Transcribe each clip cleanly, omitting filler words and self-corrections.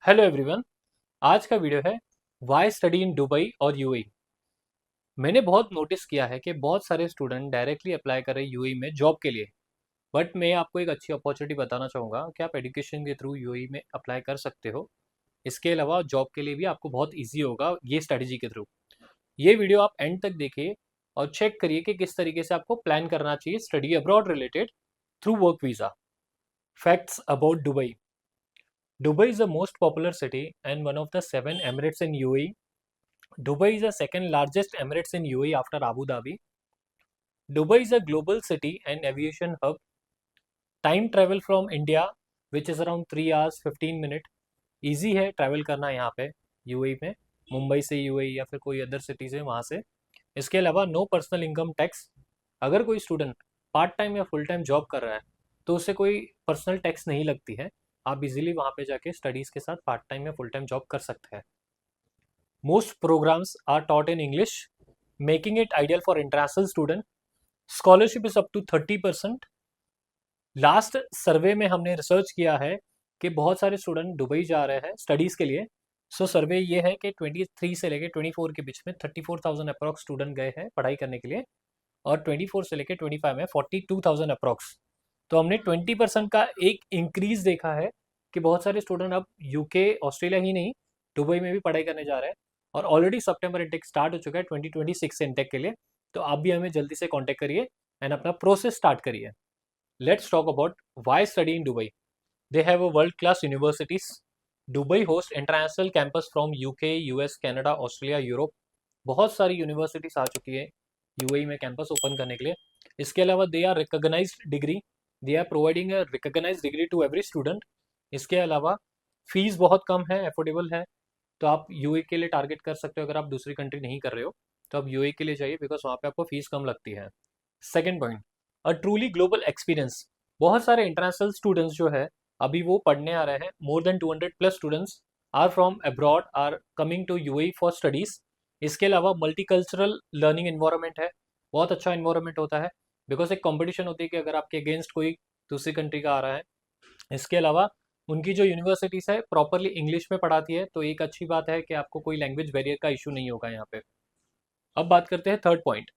Hello everyone. आज का video है वाई स्टडी इन दुबई और यूएई। मैंने बहुत नोटिस किया है कि बहुत सारे स्टूडेंट डायरेक्टली अप्लाई कर रहे हैं यूएई में जॉब के लिए। बट मैं आपको एक अच्छी अपॉर्चुनिटी बताना चाहूँगा कि आप एजुकेशन के थ्रू यूएई में अप्लाई कर सकते हो। इसके अलावा जॉब के लिए भी आपको बहुत ईजी होगा ये स्ट्रेटजी के थ्रू। ये वीडियो आप एंड तक देखिए और चेक करिए कि किस तरीके से आपको प्लान करना चाहिए study abroad related through work visa. Facts about Dubai. Dubai is the most popular city and one of the seven Emirates in UAE. Dubai is the second largest Emirates in UAE after Abu Dhabi. Dubai is a global city and aviation hub. Time travel from India, which is around 3 hours 15 minutes. Easy है travel करना यहाँ पे UAE में, मुंबई से UAE या फिर कोई other city से वहाँ से। इसके अलावा नो पर्सनल इनकम टैक्स। अगर कोई स्टूडेंट पार्ट टाइम या फुल टाइम जॉब कर रहा है तो उससे कोई पर्सनल टैक्स नहीं लगती है। आप इजीली वहाँ पे जाके स्टडीज़ के साथ पार्ट टाइम या फुल टाइम जॉब कर सकते हैं। Most programs are taught in English, making it ideal for international student. Scholarship is up to 30%. Last सर्वे में हमने रिसर्च किया है कि बहुत सारे स्टूडेंट दुबई जा रहे हैं स्टडीज़ के लिए। सर्वे ये है कि 23 से लेके 24 के बीच में 34,000 अप्रॉक्स स्टूडेंट गए हैं पढ़ाई करने के लिए, और 24 से लेके 25 में 42,000 अप्रॉक्स। तो हमने 20% का एक इंक्रीज देखा है कि बहुत सारे स्टूडेंट अब यूके ऑस्ट्रेलिया ही नहीं दुबई में भी पढ़ाई करने जा रहे हैं। और ऑलरेडी सितंबर इंटेक स्टार्ट हो चुका है 2026 इंटेक के लिए। तो आप भी हमें जल्दी से कांटेक्ट करिए एंड अपना प्रोसेस स्टार्ट करिए। Let's talk about why study in Dubai. They have a world class universities. Dubai host international campus from UK, US, Canada, Australia, Europe. बहुत सारी यूनिवर्सिटीज आ चुकी है यूएई में कैंपस ओपन करने के लिए। इसके अलावा they are recognised degree, they are providing a recognised degree to every student. इसके अलावा फीस बहुत कम है, अफोर्डेबल है। तो आप यूएई के लिए टारगेट कर सकते हो। अगर आप दूसरी कंट्री नहीं कर रहे हो तो आप यूएई के लिए जाइए, बिकॉज वहाँ पे आपको फीस कम लगती है। Second point, a truly global experience. बहुत सारे इंटरनेशनल स्टूडेंट्स जो है अभी वो पढ़ने आ रहे हैं। More than 200 plus students are from abroad are coming to UAE for studies. इसके अलावा मल्टीकल्चरल लर्निंग इन्वायरमेंट है, बहुत अच्छा इन्वायरमेंट होता है, बिकॉज एक कंपटीशन होती है कि अगर आपके अगेंस्ट कोई दूसरी कंट्री का आ रहा है। इसके अलावा उनकी जो यूनिवर्सिटीज़ है प्रॉपरली इंग्लिश में पढ़ाती है, तो एक अच्छी बात है कि आपको कोई लैंग्वेज बैरियर का इशू नहीं होगा यहाँ पे। अब बात करते हैं third point,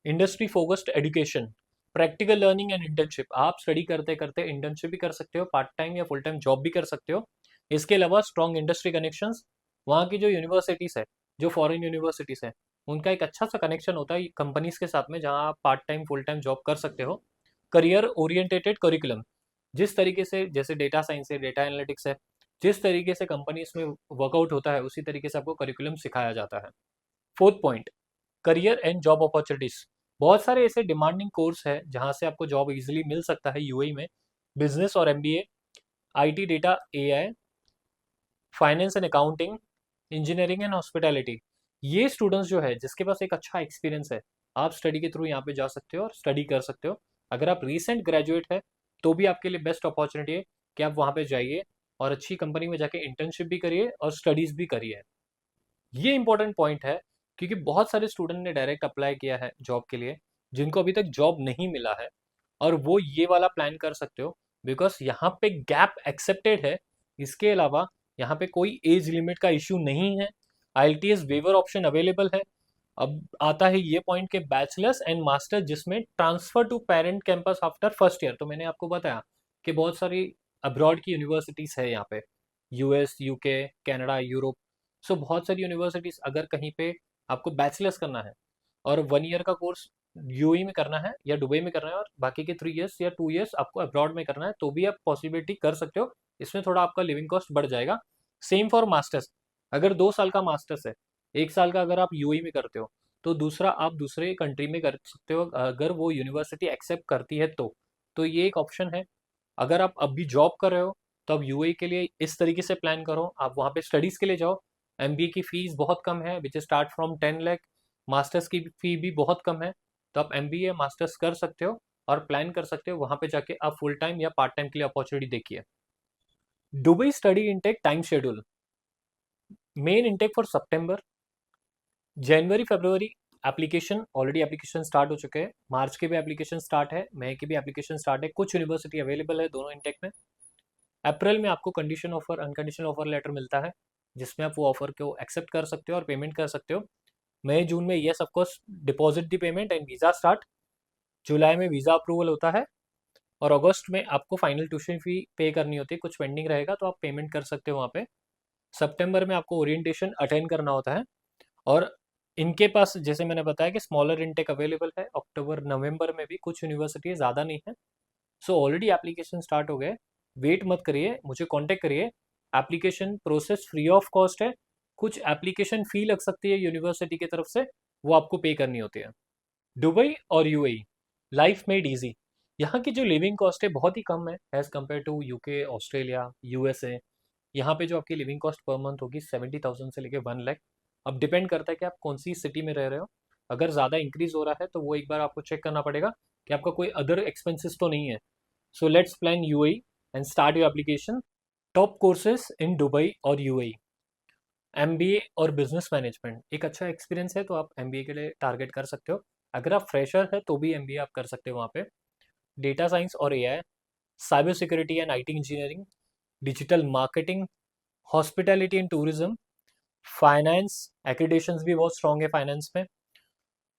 industry focused education, practical learning and internship. आप स्टडी करते करते इंटर्नशिप भी कर सकते हो, पार्ट टाइम या फुल टाइम जॉब भी कर सकते हो। इसके अलावा स्ट्रॉन्ग इंडस्ट्री कनेक्शंस। वहाँ की जो यूनिवर्सिटीज़ है, जो फॉरेन यूनिवर्सिटीज़ है, उनका एक अच्छा सा कनेक्शन होता है कंपनीज के साथ में, जहाँ आप part time full time job कर सकते हो। करियर ओरिएंटेटेड करिकुलम, जिस तरीके से जैसे डेटा साइंस है, डेटा एनालिटिक्स है, जिस तरीके से कंपनी इसमें वर्कआउट होता है उसी तरीके से आपको करिकुलम सिखाया जाता है। Fourth point, career and job opportunities. बहुत सारे ऐसे डिमांडिंग कोर्स है जहां से आपको जॉब इजीली मिल सकता है यूएई में। बिजनेस और MBA, IT, data, AI, finance and accounting, engineering and hospitality. ये स्टूडेंट्स जो है जिसके पास एक अच्छा एक्सपीरियंस है, आप स्टडी के थ्रू यहाँ पे जा सकते हो और स्टडी कर सकते हो। अगर आप रिसेंट ग्रेजुएट है तो भी आपके लिए बेस्ट अपॉर्चुनिटी है कि आप वहाँ पे जाइए और अच्छी कंपनी में जाके इंटर्नशिप भी करिए और स्टडीज़ भी करिए। ये इंपॉर्टेंट पॉइंट है क्योंकि बहुत सारे स्टूडेंट ने डायरेक्ट अप्लाई किया है जॉब के लिए जिनको अभी तक जॉब नहीं मिला है, और वो ये वाला प्लान कर सकते हो बिकॉज यहाँ पे गैप एक्सेप्टेड है। इसके अलावा यहाँ पे कोई एज लिमिट का इश्यू नहीं है, आईएलटीएस वेवर ऑप्शन अवेलेबल है। अब आता है ये पॉइंट के बैचलर्स एंड मास्टर जिसमें transfer to parent campus after first year. तो मैंने आपको बताया कि बहुत सारी अब्रॉड की यूनिवर्सिटीज़ है यहाँ पे, यूएस, यूके, कनाडा, यूरोप। बहुत सारी यूनिवर्सिटीज़, अगर कहीं पे आपको बैचलर्स करना है और 1 ईयर का कोर्स यूएई में करना है या दुबई में करना है और बाकी के 3 ईयर्स या 2 ईयर्स आपको अब्रॉड में करना है, तो भी आप पॉसिबिलिटी कर सकते हो। इसमें थोड़ा आपका लिविंग कॉस्ट बढ़ जाएगा। सेम फॉर मास्टर्स, अगर 2 साल का मास्टर्स है, 1 साल का अगर आप यूएई में करते हो तो दूसरा आप दूसरे कंट्री में कर सकते हो अगर वो यूनिवर्सिटी एक्सेप्ट करती है तो ये एक ऑप्शन है। अगर आप अभी जॉब कर रहे हो तो आप यूएई के लिए इस तरीके से प्लान करो, आप वहाँ पे स्टडीज़ के लिए जाओ। एमबीए की फीस बहुत कम है, which start from 10 lakh. Masters की फी भी बहुत कम है, तो आप एमबीए मास्टर्स कर सकते हो और प्लान कर सकते हो वहाँ पे जाके आप फुल टाइम या पार्ट टाइम के लिए अपॉर्चुनिटी देखिए। Dubai study intake time schedule. Main intake for September, January, February application, already application start हो चुके हैं। मार्च के भी एप्लीकेशन स्टार्ट है, मई के भी एप्लीकेशन स्टार्ट है। कुछ यूनिवर्सिटी अवेलेबल है दोनों इनटेक में। अप्रैल में आपको condition offer unconditional offer letter मिलता है, जिसमें आप वो ऑफर को एक्सेप्ट कर सकते हो और पेमेंट कर सकते हो। मई जून में ये सबको deposit the payment and visa start. जुलाई में वीज़ा अप्रूवल होता है और अगस्त में आपको फाइनल ट्यूशन फी पे करनी होती है, कुछ पेंडिंग रहेगा तो आप पेमेंट कर सकते हो वहाँ पे। सितंबर में आपको ओरिएंटेशन अटेंड करना होता है और इनके पास जैसे मैंने बताया कि स्मॉलर इनटेक अवेलेबल है अक्टूबर नवंबर में भी, कुछ यूनिवर्सिटी ज़्यादा नहीं है। सो ऑलरेडी एप्लीकेशन स्टार्ट हो गए, वेट मत करिए, मुझे कांटेक्ट करिए। Application process free of cost है, कुछ एप्लीकेशन फ़ी लग सकती है यूनिवर्सिटी की तरफ से, वो आपको पे करनी होती है। दुबई और यूएई, लाइफ मेड इजी। यहाँ की जो लिविंग कॉस्ट है बहुत ही कम है as compare to UK, Australia, USA. यहाँ पे जो आपकी लिविंग कॉस्ट पर मंथ होगी 70,000 से लेके 1 लाख। अब डिपेंड करता है कि आप कौन सी सिटी में रह रहे हो। अगर ज़्यादा इंक्रीज हो रहा है तो वो एक बार आपको चेक करना पड़ेगा कि आपका कोई अदर एक्सपेंसेस तो नहीं है। So let's plan UAE and start your application. Top courses in Dubai और यूएई, एमबीए और बिजनेस मैनेजमेंट। एक अच्छा एक्सपीरियंस है तो आप एमबीए के लिए टारगेट कर सकते हो। अगर आप फ्रेशर है तो भी एमबीए आप कर सकते हो वहाँ पे। डेटा साइंस और AI, cyber security and IT engineering, digital marketing, hospitality and tourism, finance, accreditations भी बहुत स्ट्रॉन्ग है फाइनेंस में,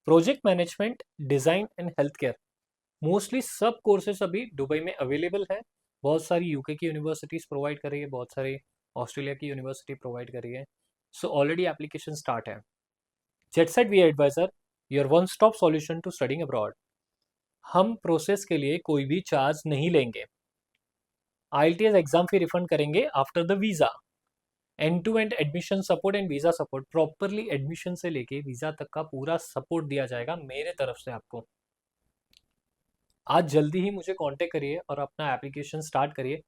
project management, design and health care. Mostly सब कोर्सेज अभी दुबई में अवेलेबल है। बहुत सारी यूके की यूनिवर्सिटीज़ प्रोवाइड कर रही है, बहुत सारी ऑस्ट्रेलिया की यूनिवर्सिटी प्रोवाइड कर रही है। सो ऑलरेडी एप्लीकेशन स्टार्ट है। Jetset We Advisor, your one stop solution to studying abroad. हम प्रोसेस के लिए कोई भी चार्ज नहीं लेंगे। आईएलटीएस एग्जाम फी रिफंड करेंगे after the visa. End to end admission support and visa support, properly admission से लेके वीज़ा तक का पूरा सपोर्ट दिया जाएगा मेरे तरफ से आपको। आज जल्दी ही मुझे कांटेक्ट करिए और अपना एप्लीकेशन स्टार्ट करिए।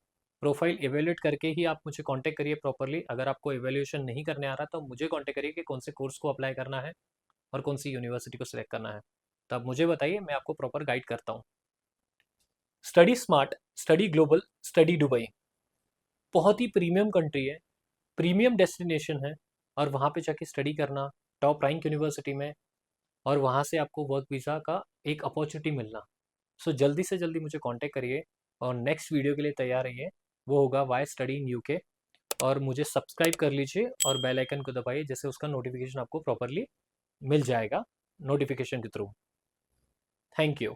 प्रोफाइल एवेल्यूएट करके ही आप मुझे कांटेक्ट करिए प्रॉपरली। अगर आपको एवेल्यूएशन नहीं करने आ रहा तो मुझे कांटेक्ट करिए कि कौन से कोर्स को अप्लाई करना है और कौन सी यूनिवर्सिटी को सिलेक्ट करना है। तो आप मुझे बताइए, मैं आपको प्रॉपर गाइड करता हूँ। Study smart, study global, study Dubai बहुत ही प्रीमियम कंट्री है, प्रीमियम डेस्टिनेशन है और वहाँ पे जाके स्टडी करना टॉप रैंक यूनिवर्सिटी में, और वहाँ से आपको वर्क वीज़ा का एक अपॉर्चुनिटी मिलना। सो जल्दी से जल्दी मुझे कांटेक्ट करिए और नेक्स्ट वीडियो के लिए तैयार रहिए। वो होगा वाई स्टडी इन यूके। और मुझे सब्सक्राइब कर लीजिए और बेल आइकन को दबाइए, जिससे उसका नोटिफिकेशन आपको प्रॉपरली मिल जाएगा नोटिफिकेशन के थ्रू। Thank you.